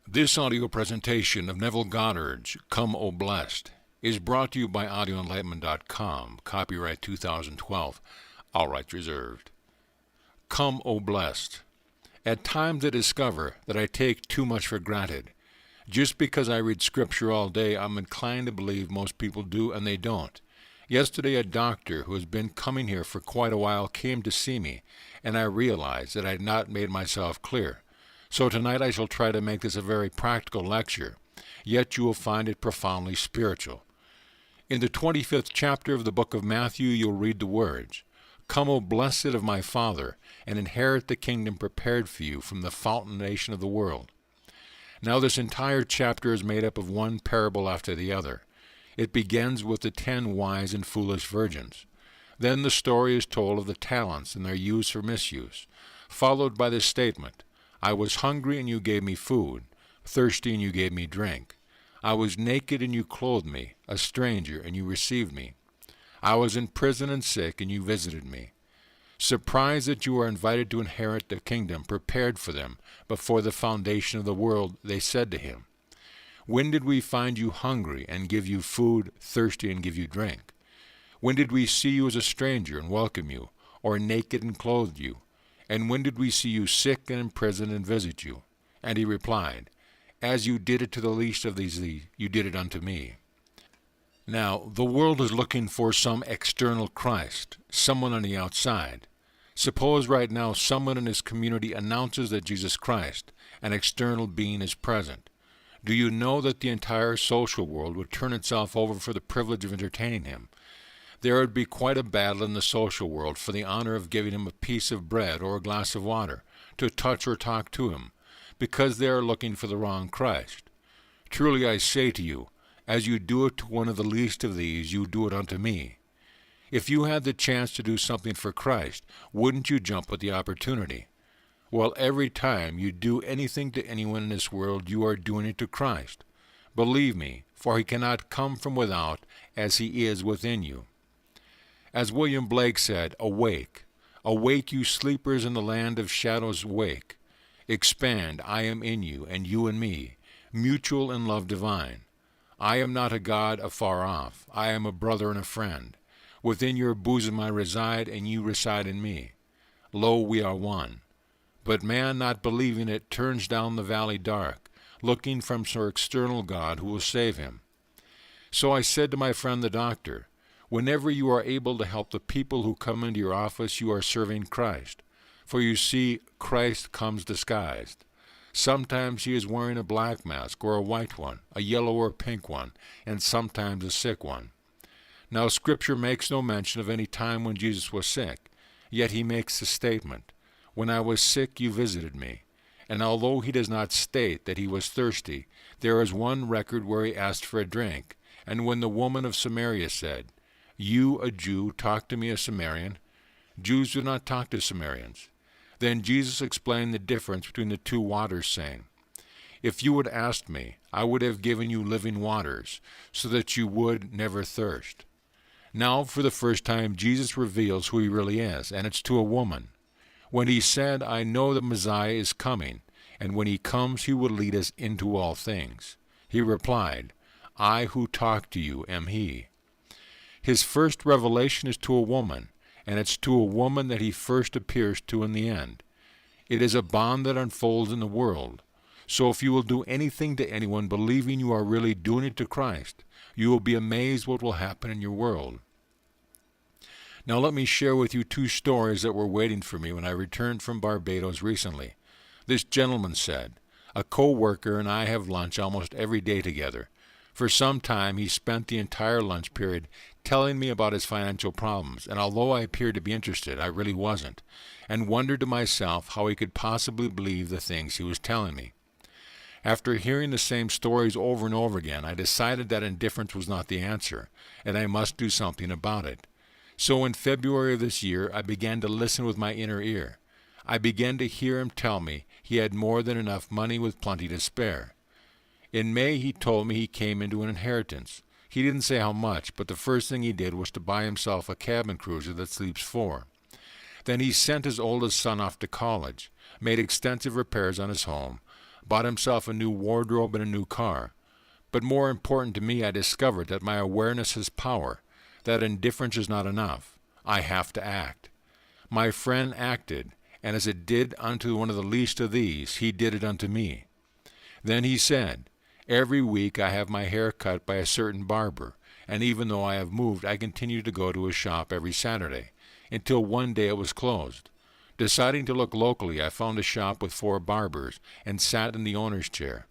This audio presentation of Neville Goddard's Come, O Blessed is brought to you by audioenlightenment.com, copyright 2012, all rights reserved. Come, O Blessed. At times I discover that I take too much for granted. Just because I read scripture all day, I'm inclined to believe most people do, and they don't. Yesterday, a doctor who has been coming here for quite a while came to see me, and I realized that I had not made myself clear. So tonight I shall try to make this a very practical lecture, yet you will find it profoundly spiritual. In the 25th chapter of the book of Matthew, you'll read the words, "Come, O blessed of my Father, and inherit the kingdom prepared for you from the foundation of the world." Now this entire chapter is made up of one parable after the other. It begins with the 10 wise and foolish virgins. Then the story is told of the talents and their use or misuse, followed by the statement, "I was hungry and you gave me food, thirsty and you gave me drink. I was naked and you clothed me, a stranger and you received me. I was in prison and sick and you visited me." Surprised that you are invited to inherit the kingdom prepared for them before the foundation of the world, they said to him, "When did we find you hungry and give you food, thirsty and give you drink? When did we see you as a stranger and welcome you, or naked and clothed you? And when did we see you sick and in prison and visit you?" And he replied, "As you did it to the least of these, you did it unto me." Now, the world is looking for some external Christ, someone on the outside. Suppose right now someone in this community announces that Jesus Christ, an external being, is present. Do you know that the entire social world would turn itself over for the privilege of entertaining him? There would be quite a battle in the social world for the honor of giving him a piece of bread or a glass of water, to touch or talk to him, because they are looking for the wrong Christ. Truly I say to you, as you do it to one of the least of these, you do it unto me. If you had the chance to do something for Christ, wouldn't you jump at the opportunity? Well, every time you do anything to anyone in this world, you are doing it to Christ. Believe me, for he cannot come from without as he is within you. As William Blake said, "Awake, awake, you sleepers in the land of shadows, wake. Expand, I am in you, and you in me, mutual in love divine. I am not a God afar off, I am a brother and a friend. Within your bosom I reside, and you reside in me. Lo, we are one." But man, not believing it, turns down the valley dark, looking for some external God who will save him. So I said to my friend the doctor, whenever you are able to help the people who come into your office, you are serving Christ. For you see, Christ comes disguised. Sometimes he is wearing a black mask or a white one, a yellow or a pink one, and sometimes a sick one. Now Scripture makes no mention of any time when Jesus was sick, yet he makes the statement, "When I was sick you visited me." And although he does not state that he was thirsty, there is one record where he asked for a drink, and when the woman of Samaria said, "You, a Jew, talk to me, a Samaritan?" Jews do not talk to Samaritans. Then Jesus explained the difference between the two waters, saying, "If you had asked me, I would have given you living waters, so that you would never thirst." Now, for the first time, Jesus reveals who he really is, and it's to a woman. When he said, "I know the Messiah is coming, and when he comes he will lead us into all things," he replied, "I who talk to you am he." His first revelation is to a woman, and it's to a woman that he first appears to in the end. It is a bond that unfolds in the world. So if you will do anything to anyone believing you are really doing it to Christ, you will be amazed what will happen in your world. Now let me share with you 2 stories that were waiting for me when I returned from Barbados recently. This gentleman said, "A co-worker and I have lunch almost every day together. For some time he spent the entire lunch period telling me about his financial problems, and although I appeared to be interested, I really wasn't, and wondered to myself how he could possibly believe the things he was telling me. After hearing the same stories over and over again, I decided that indifference was not the answer, and I must do something about it. So in February of this year, I began to listen with my inner ear. I began to hear him tell me he had more than enough money with plenty to spare. In May, he told me he came into an inheritance. He didn't say how much, but the first thing he did was to buy himself a cabin cruiser that sleeps 4. Then he sent his oldest son off to college, made extensive repairs on his home, bought himself a new wardrobe and a new car. But more important to me, I discovered that my awareness has power, that indifference is not enough. I have to act. My friend acted, and as it did unto one of the least of these, he did it unto me. Then he said, every week I have my hair cut by a certain barber, and even though I have moved, I continue to go to his shop every Saturday, until one day it was closed. Deciding to look locally, I found a shop with 4 barbers, and sat in the owner's chair.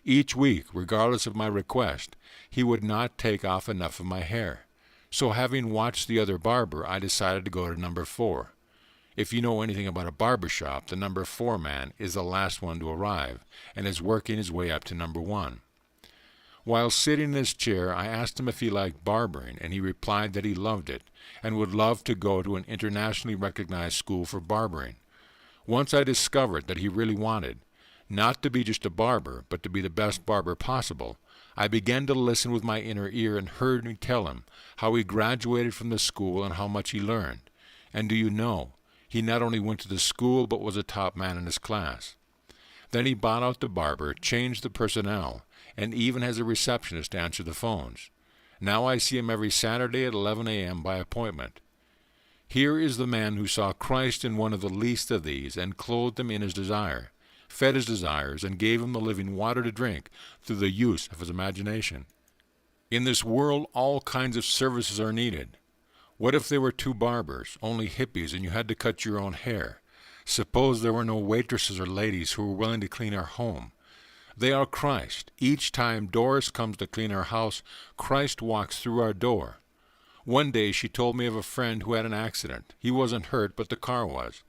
Each week, regardless of my request, he would not take off enough of my hair. So having watched the other barber, I decided to go to number 4. If you know anything about a barber shop, the number 4 man is the last one to arrive, and is working his way up to number 1. While sitting in his chair, I asked him if he liked barbering, and he replied that he loved it, and would love to go to an internationally recognized school for barbering. Once I discovered that he really wanted, not to be just a barber, but to be the best barber possible, I began to listen with my inner ear and heard me tell him how he graduated from the school and how much he learned. And do you know, he not only went to the school, but was a top man in his class. Then he bought out the barber, changed the personnel, and even has a receptionist answer the phones. Now I see him every Saturday at 11 a.m. by appointment. Here is the man who saw Christ in one of the least of these and clothed him in his desire, fed his desires, and gave him the living water to drink through the use of his imagination. In this world, all kinds of services are needed. What if there were 2 barbers, only hippies, and you had to cut your own hair? Suppose there were no waitresses or ladies who were willing to clean our home. They are Christ. Each time Doris comes to clean our house, Christ walks through our door. One day she told me of a friend who had an accident. He wasn't hurt, but the car was.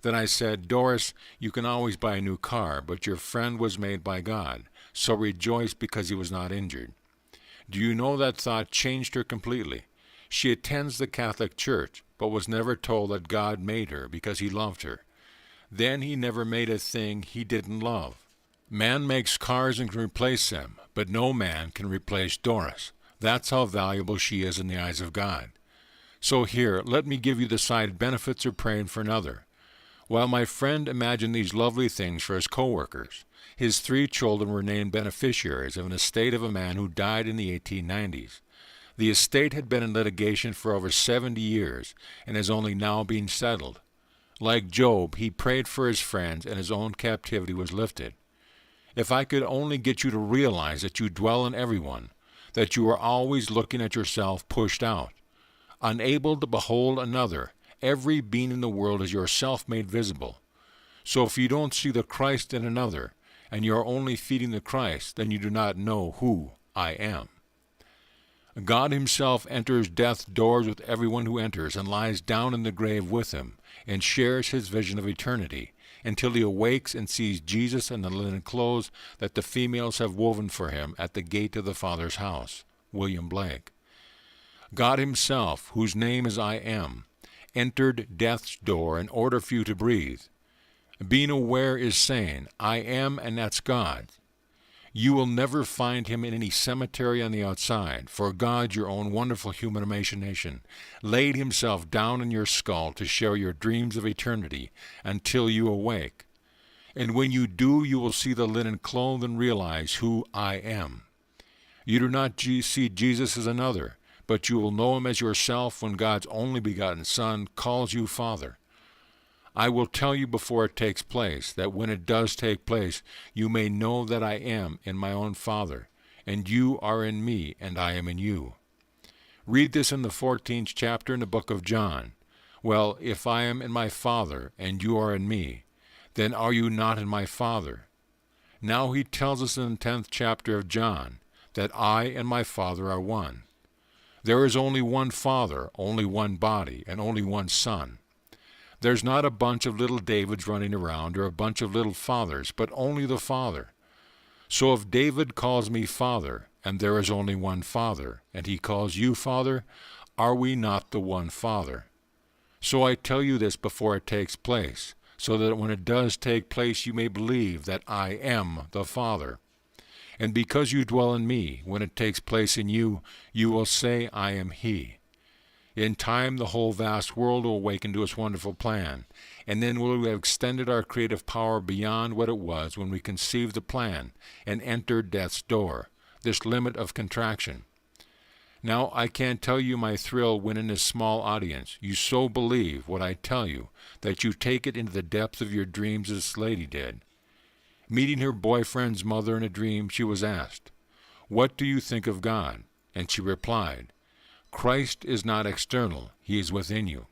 Then I said, Doris, you can always buy a new car, but your friend was made by God, so rejoice because he was not injured. Do you know that thought changed her completely? She attends the Catholic Church, but was never told that God made her because he loved her. Then he never made a thing he didn't love. Man makes cars and can replace them, but no man can replace Doris. That's how valuable she is in the eyes of God. So here, let me give you the side benefits of praying for another. While my friend imagined these lovely things for his co-workers, his 3 children were named beneficiaries of an estate of a man who died in the 1890s. The estate had been in litigation for over 70 years and is only now being settled. Like Job, he prayed for his friends and his own captivity was lifted. If I could only get you to realize that you dwell in everyone, that you are always looking at yourself pushed out, unable to behold another, every being in the world is yourself made visible. So if you don't see the Christ in another, and you are only feeding the Christ, then you do not know who I am. God himself enters death's doors with everyone who enters and lies down in the grave with him and shares his vision of eternity until he awakes and sees Jesus in the linen clothes that the females have woven for him at the gate of the Father's house. William Blake. God himself, whose name is I Am, entered death's door in order for you to breathe. Being aware is saying, I am, and that's God. You will never find him in any cemetery on the outside, for God, your own wonderful human imagination, laid himself down in your skull to share your dreams of eternity until you awake. And when you do, you will see the linen clothed and realize who I am. You do not see Jesus as another, but you will know him as yourself when God's only begotten Son calls you Father. I will tell you before it takes place, that when it does take place, you may know that I am in my own Father, and you are in me, and I am in you. Read this in the 14th chapter in the book of John. Well, if I am in my Father, and you are in me, then are you not in my Father? Now he tells us in the 10th chapter of John, that I and my Father are one. There is only one Father, only one body, and only one Son. There's not a bunch of little Davids running around or a bunch of little fathers, but only the Father. So if David calls me Father, and there is only one Father, and he calls you Father, are we not the one Father? So I tell you this before it takes place, so that when it does take place you may believe that I am the Father. And because you dwell in me, when it takes place in you, you will say I am he. In time, the whole vast world will awaken to its wonderful plan, and then we'll have extended our creative power beyond what it was when we conceived the plan and entered death's door, this limit of contraction. Now, I can't tell you my thrill when in this small audience you so believe what I tell you that you take it into the depths of your dreams as this lady did. Meeting her boyfriend's mother in a dream, she was asked, "What do you think of God?" And she replied, "Christ is not external, he is within you."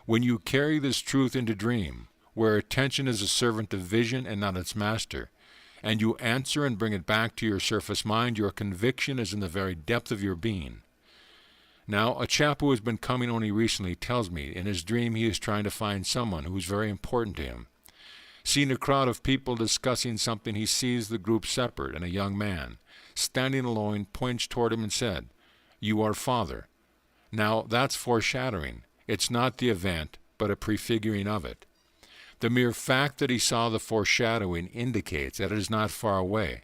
When you carry this truth into dream, where attention is a servant of vision and not its master, and you answer and bring it back to your surface mind, your conviction is in the very depth of your being. Now, a chap who has been coming only recently tells me in his dream he is trying to find someone who is very important to him. Seeing a crowd of people discussing something, he sees the group separate, and a young man, standing alone, points toward him and said, "You are Father." Now, that's foreshadowing. It's not the event, but a prefiguring of it. The mere fact that he saw the foreshadowing indicates that it is not far away.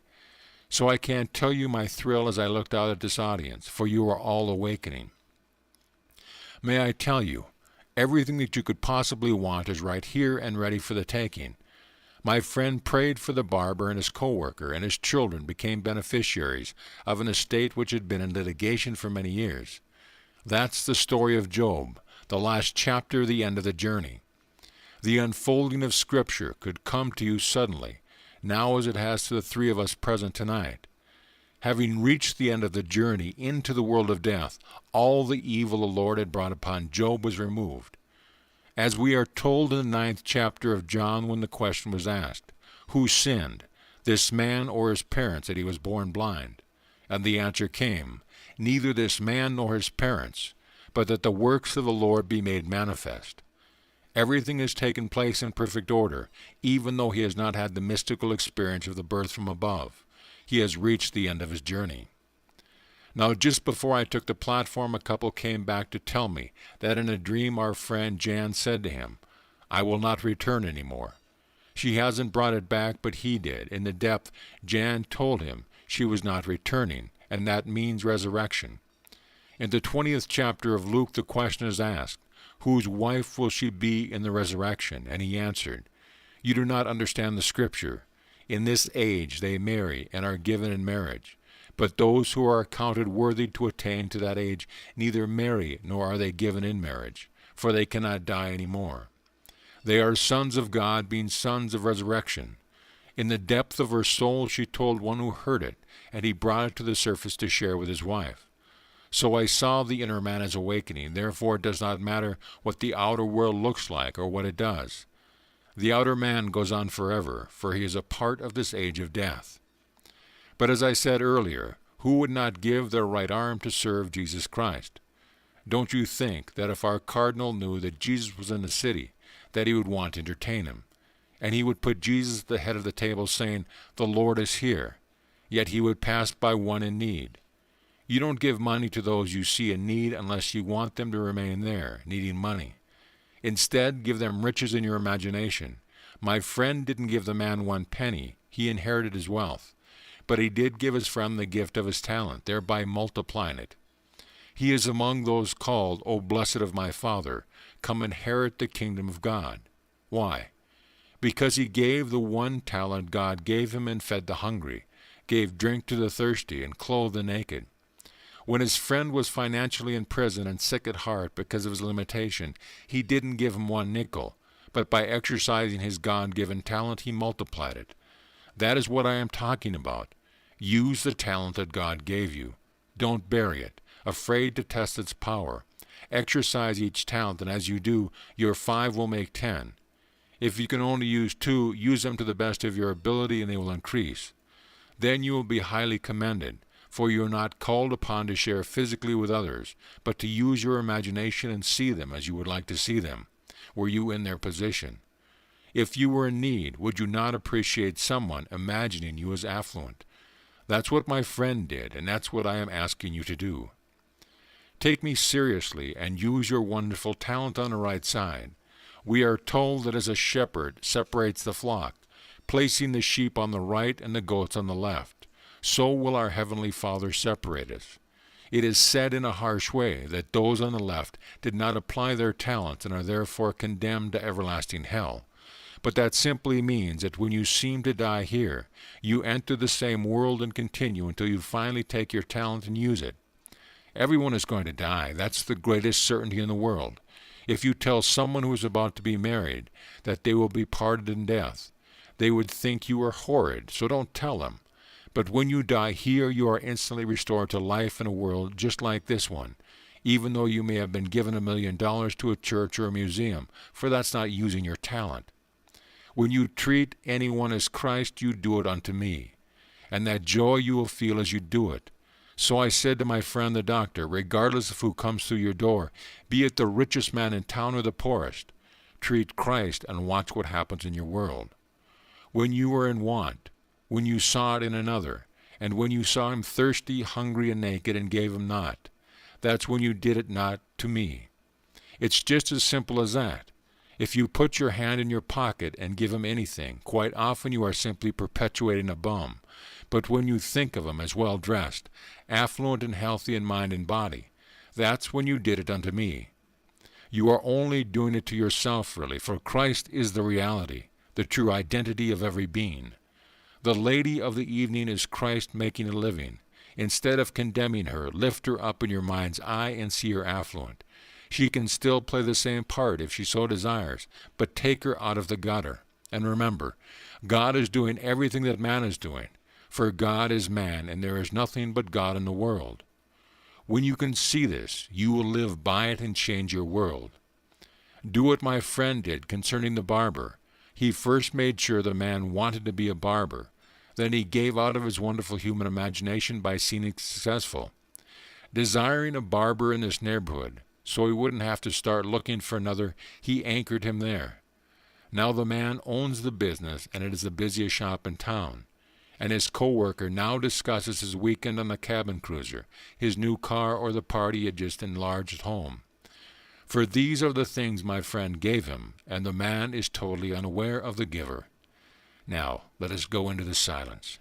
So I can't tell you my thrill as I looked out at this audience, for you are all awakening. May I tell you, everything that you could possibly want is right here and ready for the taking. My friend prayed for the barber, and his co-worker and his children became beneficiaries of an estate which had been in litigation for many years. That's the story of Job, the last chapter, the end of the journey. The unfolding of Scripture could come to you suddenly, now as it has to the three of us present tonight. Having reached the end of the journey into the world of death, all the evil the Lord had brought upon Job was removed. As we are told in the 9th chapter of John when the question was asked, "Who sinned, this man or his parents, that he was born blind?" And the answer came, "Neither this man nor his parents, but that the works of the Lord be made manifest." Everything has taken place in perfect order, even though he has not had the mystical experience of the birth from above. He has reached the end of his journey. Now, just before I took the platform, a couple came back to tell me that in a dream our friend Jan said to him, "I will not return any more." She hasn't brought it back, but he did. In the depth, Jan told him she was not returning, and that means resurrection. In the 20th chapter of Luke, the question is asked, "Whose wife will she be in the resurrection?" And he answered, "You do not understand the Scripture. In this age they marry and are given in marriage. But those who are accounted worthy to attain to that age neither marry nor are they given in marriage, for they cannot die any more. They are sons of God, being sons of resurrection." In the depth of her soul she told one who heard it, and he brought it to the surface to share with his wife. So I saw the inner man as awakening. Therefore it does not matter what the outer world looks like or what it does. The outer man goes on forever, for he is a part of this age of death. But as I said earlier, who would not give their right arm to serve Jesus Christ? Don't you think that if our cardinal knew that Jesus was in the city, that he would want to entertain him? And he would put Jesus at the head of the table saying, "The Lord is here," yet he would pass by one in need. You don't give money to those you see in need unless you want them to remain there, needing money. Instead, give them riches in your imagination. My friend didn't give the man 1 penny. He inherited his wealth. But he did give his friend the gift of his talent, thereby multiplying it. He is among those called, "O blessed of my Father, come inherit the kingdom of God." Why? Because he gave the 1 talent God gave him and fed the hungry, gave drink to the thirsty, and clothed the naked. When his friend was financially in prison and sick at heart because of his limitation, he didn't give him 1 nickel, but by exercising his God-given talent, he multiplied it. That is what I am talking about. Use the talent that God gave you. Don't bury it, afraid to test its power. Exercise each talent, and as you do, your 5 will make 10. If you can only use 2, use them to the best of your ability, and they will increase. Then you will be highly commended, for you are not called upon to share physically with others, but to use your imagination and see them as you would like to see them, were you in their position. If you were in need, would you not appreciate someone imagining you as affluent? That's what my friend did, and that's what I am asking you to do. Take me seriously and use your wonderful talent on the right side. We are told that as a shepherd separates the flock, placing the sheep on the right and the goats on the left, so will our Heavenly Father separate us. It is said in a harsh way that those on the left did not apply their talents and are therefore condemned to everlasting hell. But that simply means that when you seem to die here, you enter the same world and continue until you finally take your talent and use it. Everyone is going to die. That's the greatest certainty in the world. If you tell someone who is about to be married that they will be parted in death, they would think you are horrid, so don't tell them. But when you die here, you are instantly restored to life in a world just like this one, even though you may have been given $1 million to a church or a museum, for that's not using your talent. When you treat anyone as Christ, you do it unto me, and that joy you will feel as you do it. So I said to my friend the doctor, regardless of who comes through your door, be it the richest man in town or the poorest, treat Christ and watch what happens in your world. When you were in want, when you saw it in another, and when you saw him thirsty, hungry, and naked, and gave him not, that's when you did it not to me. It's just as simple as that. If you put your hand in your pocket and give him anything, quite often you are simply perpetuating a bum. But when you think of him as well-dressed, affluent and healthy in mind and body, that's when you did it unto me. You are only doing it to yourself, really, for Christ is the reality, the true identity of every being. The lady of the evening is Christ making a living. Instead of condemning her, lift her up in your mind's eye and see her affluent. She can still play the same part if she so desires, but take her out of the gutter. And remember, God is doing everything that man is doing, for God is man, and there is nothing but God in the world. When you can see this, you will live by it and change your world. Do what my friend did concerning the barber. He first made sure the man wanted to be a barber. Then he gave out of his wonderful human imagination by seeming successful, desiring a barber in this neighborhood, so he wouldn't have to start looking for another. He anchored him there. Now the man owns the business, and it is the busiest shop in town. And his co-worker now discusses his weekend on the cabin cruiser, his new car, or the party he had just enlarged at home. For these are the things my friend gave him, and the man is totally unaware of the giver. Now, let us go into the silence.